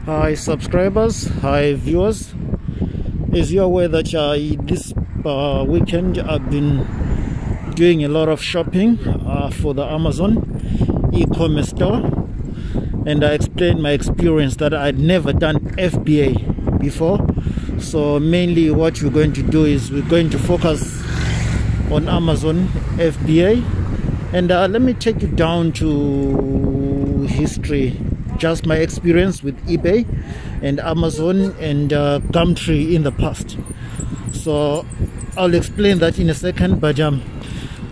Hi subscribers, hi viewers. As you're aware that this weekend I've been doing a lot of shopping for the Amazon e-commerce store, and I explained my experience that I'd never done FBA before. So mainly what we're going to do is we're going to focus on Amazon FBA, and let me take you down to history, just my experience with eBay and Amazon and Gumtree in the past. So I'll explain that in a second, but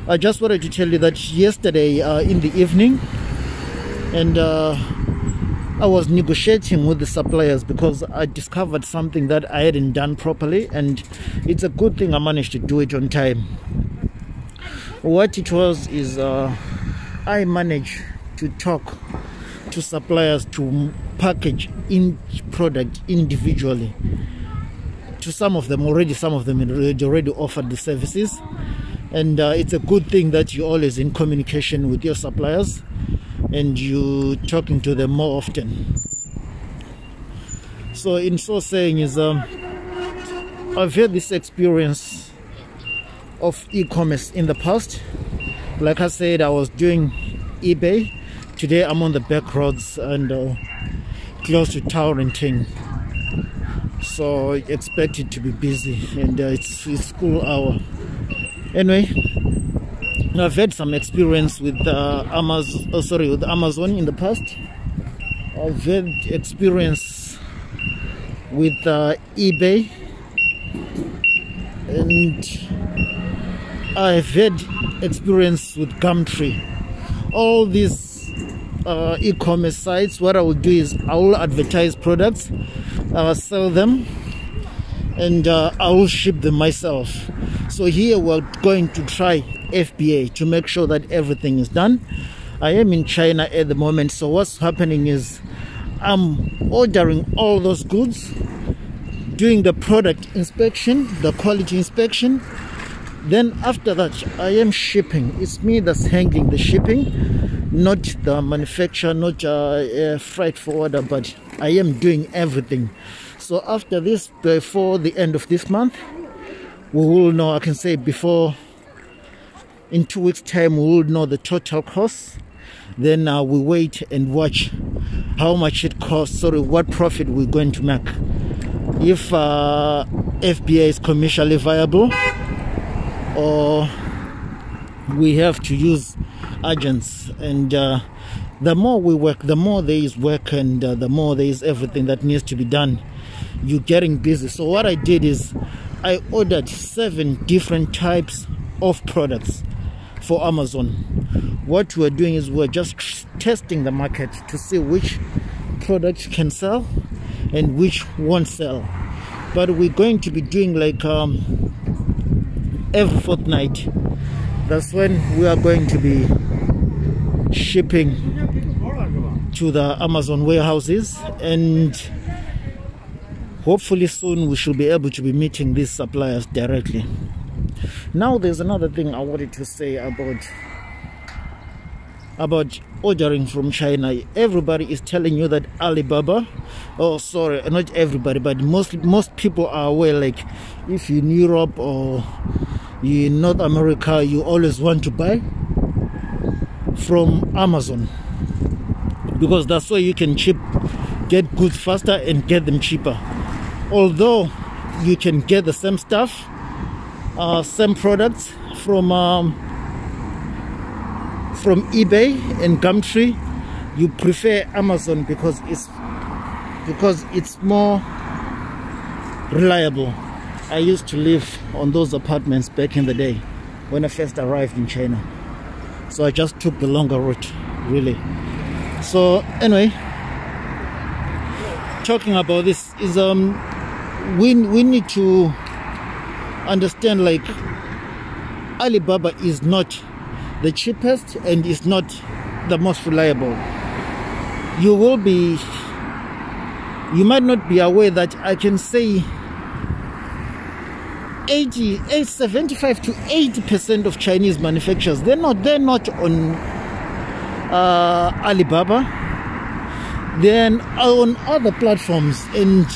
I just wanted to tell you that yesterday in the evening, and I was negotiating with the suppliers because I discovered something that I hadn't done properly, and it's a good thing I managed to do it on time. What it was is I managed to talk to suppliers to package each product individually. To some of them already already offered the services, and it's a good thing that you're always in communication with your suppliers and you talking to them more often. So in so saying is I've had this experience of e-commerce in the past. Like I said, I was doing eBay. Today I'm on the back roads and close to Taurentine, so expect it to be busy, and it's school hour. Anyway, I've had some experience with Amazon in the past. I've had experience with eBay, and I've had experience with Gumtree. All these e-commerce sites, what I will do is I will advertise products, sell them, and I will ship them myself. So here we're going to try FBA to make sure that everything is done. I am in China at the moment, so what's happening is I'm ordering all those goods, doing the product inspection, the quality inspection. Then after that I am shipping. It's me that's handling the shipping, not the manufacturer, not a freight forwarder, but I am doing everything. So after this, before the end of this month, we will know, I can say before, in 2 weeks time, we will know the total cost. Then we wait and watch how much it costs, what profit we're going to make. If FBA is commercially viable, or we have to use agents. And the more we work, the more there is work, and the more there is everything that needs to be done. You're getting busy. So what I did is I ordered 7 different types of products for Amazon. What we're doing is we're just testing the market to see which products can sell and which won't sell. But we're going to be doing like every fortnight. That's when we are going to be shipping to the Amazon warehouses, and hopefully soon we should be able to be meeting these suppliers directly. Now there's another thing I wanted to say about ordering from China. Everybody is telling you that Alibaba, oh sorry, not everybody, but most people are aware, like if you're in Europe or in North America, you always want to buy from Amazon because that's where you can get goods faster and get them cheaper. Although you can get the same stuff, same products from eBay and Gumtree, you prefer Amazon because it's more reliable. I used to live on those apartments back in the day when I first arrived in China, so I just took the longer route, really. So anyway, talking about this is we need to understand, like, Alibaba is not the cheapest and is not the most reliable. You might not be aware that I can say 75 to 80% of Chinese manufacturers, they're not on Alibaba. than on other platforms. And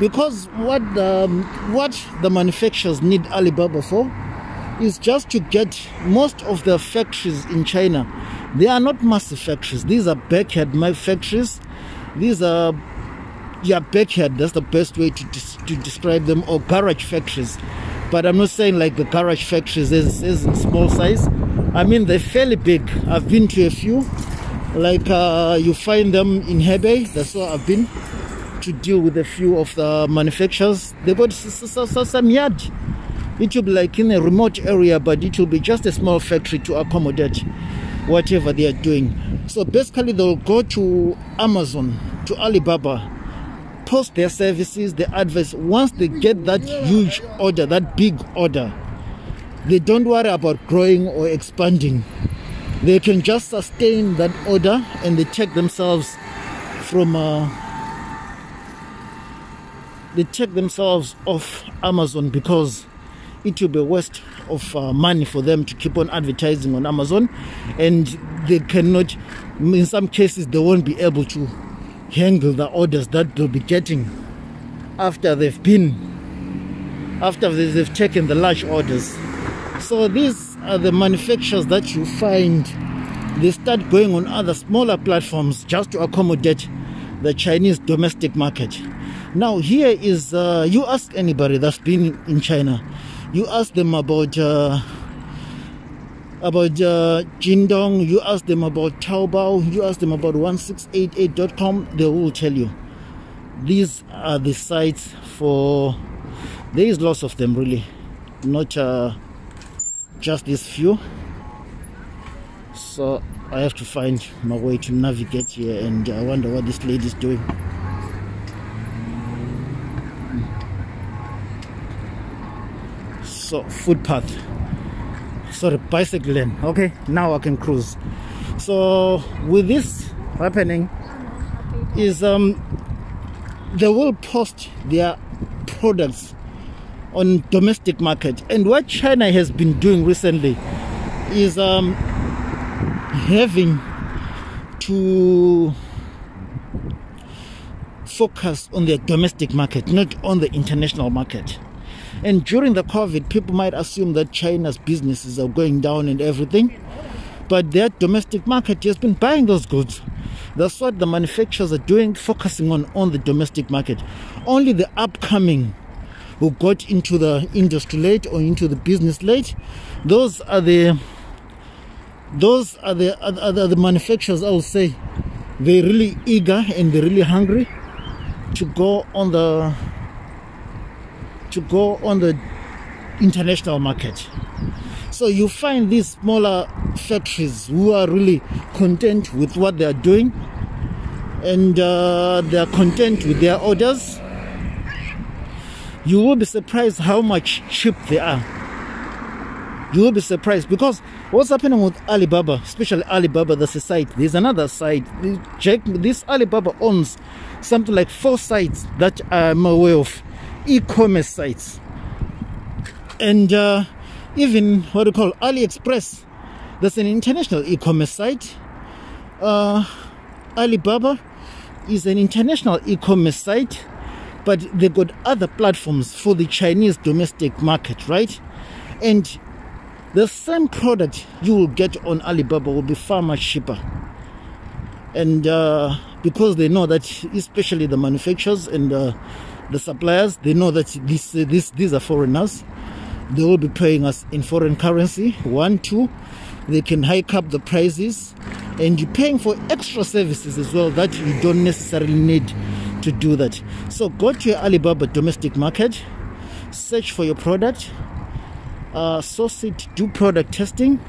because what the manufacturers need Alibaba for is just to get most of the factories in China. They are not massive factories. These are backyard factories. These are backyard. That's the best way to describe them, or garage factories. But I'm not saying like the garage factories is in small size. I mean, they're fairly big. I've been to a few. Like you find them in FBA. That's where I've been to deal with a few of the manufacturers. They got some yard. It will be like in a remote area, but it will be just a small factory to accommodate whatever they are doing. So basically they'll go to Amazon, to Alibaba, post their services, their adverts. Once they get that huge order, that big order, they don't worry about growing or expanding. They can just sustain that order, and they take themselves from off Amazon, because it will be a waste of money for them to keep on advertising on Amazon, and they cannot, in some cases they won't be able to handle the orders that they'll be getting after they've taken the large orders. So these are the manufacturers that you find, they start going on other smaller platforms just to accommodate the Chinese domestic market. Now here is, you ask anybody that's been in China, you ask them about Jingdong, you ask them about Taobao, you ask them about 1688.com, they will tell you. These are the sites for, there is lots of them really, not just these few. So I have to find my way to navigate here, and I wonder what this lady is doing. So footpath, sorry, bicycle lane. Okay, now I can cruise. So with this happening is they will post their products on domestic market. And what China has been doing recently is having to focus on their domestic market, not on the international market. And during the COVID, people might assume that China's businesses are going down and everything, but their domestic market has been buying those goods. That's what the manufacturers are doing, focusing on the domestic market. Only the upcoming who got into the industry late or into the business late, those are the manufacturers, I would say, they're really eager and they're really hungry to go on the international market. So you find these smaller factories who are really content with what they are doing, and they are content with their orders. You will be surprised how much cheap they are. You will be surprised, because what's happening with Alibaba, especially Alibaba, that's a site. There's another site. This Alibaba owns something like 4 sites that I'm aware of, e-commerce sites. And even what we call AliExpress, that's an international e-commerce site. Alibaba is an international e-commerce site, but they got other platforms for the Chinese domestic market, right? And the same product you will get on Alibaba will be far much cheaper. And because they know that, especially the manufacturers and the suppliers, they know that these are foreigners. They will be paying us in foreign currency. 1, 2, they can hike up the prices, and you're paying for extra services as well that you don't necessarily need to do that. So go to your Alibaba domestic market, search for your product, source it, do product testing,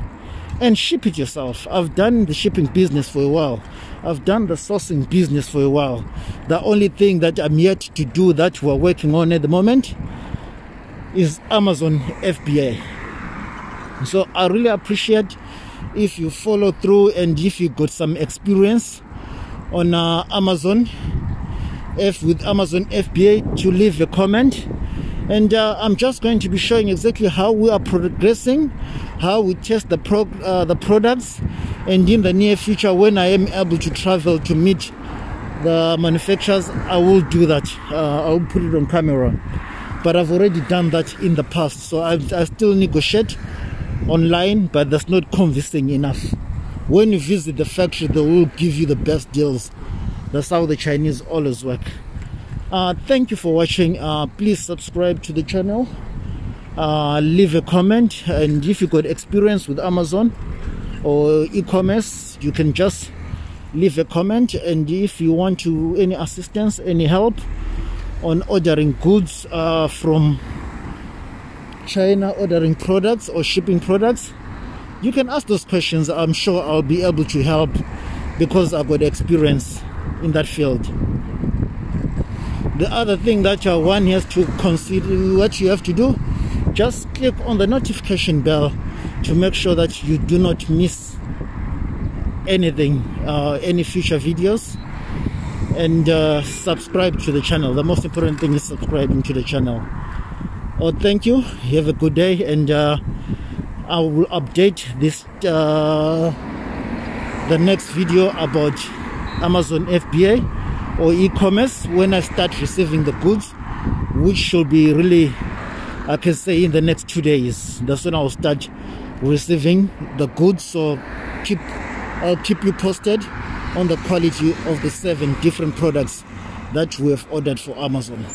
and ship it yourself. I've done the shipping business for a while. I've done the sourcing business for a while. The only thing that I'm yet to do that we're working on at the moment is Amazon FBA. So I really appreciate if you follow through, and if you got some experience on Amazon with Amazon FBA, to leave a comment. And I'm just going to be showing exactly how we are progressing, how we test the products, and in the near future, when I am able to travel to meet the manufacturers, I will do that. I'll put it on camera, but I've already done that in the past, so I still negotiate online, but that's not convincing enough. When you visit the factory, they will give you the best deals. That's how the Chinese always work. Thank you for watching. Please subscribe to the channel, leave a comment, and if you got experience with Amazon or e-commerce, you can just leave a comment. And if you want to any assistance, any help on ordering goods from China, ordering products or shipping products, you can ask those questions. I'm sure I'll be able to help because I've got experience in that field. The other thing that one has to consider, what you have to do, just click on the notification bell to make sure that you do not miss anything, any future videos, and subscribe to the channel. The most important thing is subscribing to the channel. Thank you. Have a good day, and I will update this the next video about Amazon FBA or e-commerce when I start receiving the goods, which should be really, I can say, in the next 2 days. That's when I'll start receiving the goods. So I'll keep you posted on the quality of the 7 different products that we have ordered for Amazon.